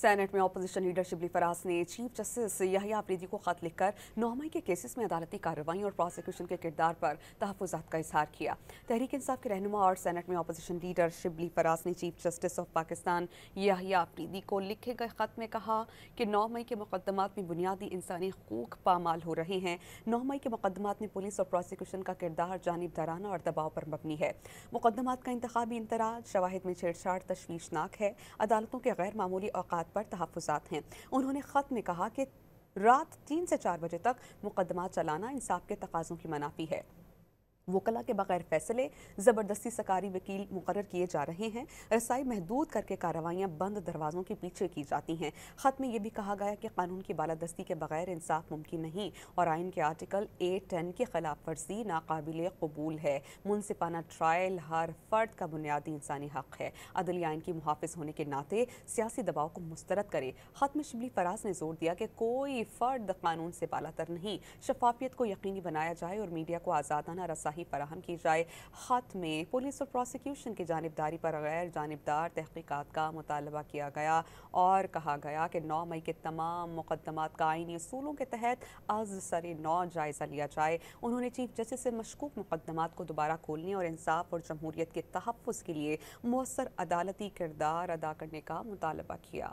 Saint میں opposition leader Shibli Faraz نے chief justice یحییٰ آفریدی کو خط لکھ کر 9 مئی کے کیسز میں عدالتی کارروائیوں اور پروسیکیوشن کے کردار پر تحفظات کا اظہار کیا۔ تحریک انصاف کے رہنما اور سینٹ میں اپوزیشن لیڈر شبلی فراز نے چیف جسٹس آف پاکستان یحییٰ آفریدی کو لکھے گئے خط میں کہا کہ 9 مئی کے مقدمات میں بنیادی انسانی حقوق پامال ہو رہے ہیں۔ 9 مئی کے مقدمات میں پولیس اور پروسیکیوشن کا کردار جانبدارانہ اور دباؤ پر مبنی ہے۔ مقدمات کا انتخابی اندراج شواہد میں چھیڑ چھاڑ تشویشناک ہے۔ عدالتوں کے غیر معمولی اوقات پر تحفظات ہیں۔ انہوں نے خط میں کہا کہ رات 3 سے 4 بجے تک مقدمات چلانا انصاف کے تقاضوں کی منافی ہے۔ وکلاء کے بغیر فیصلے، زبردستی سرکاری وکیل مقرر کیے جا رہے ہیں، رسائی محدود کر کے کارروائیاں بند دروازوں کے پیچھے کی جاتی ہیں۔ خط میں یہ بھی کہا گیا کہ قانون کی بالادستی کے بغیر انصاف ممکن نہیں اور آئین کے آرٹیکل 810 کی خلاف ورزی ناقابل قبول ہے۔ منصفانہ ٹرائل ہر فرد کا بنیادی انسانی حق ہے۔ عدلی آئین کی محافظ ہونے کے ناطے سیاسی دباؤ کو مسترد کرے۔ خط میں شبلی فراز نے زور دیا کہ کوئی فرد قانون سے بالاتر نہیں، شفافیت کو یقینی بنایا جائے اور میڈیا کو آزادانہ رسائی فراہم کی جائے۔ خط میں پولیس اور پروسیکیوشن کی جانبداری پر غیر جانبدار تحقیقات کا مطالبہ کیا گیا اور کہا گیا کہ 9 مئی کے تمام مقدمات کا آئینی اصولوں کے تحت از سر نو جائزہ لیا جائے۔ انہوں نے چیف جسٹس سے مشکوک مقدمات کو دوبارہ کھولنے اور انصاف اور جمہوریت کے تحفظ کے لیے مؤثر عدالتی کردار ادا کرنے کا مطالبہ کیا۔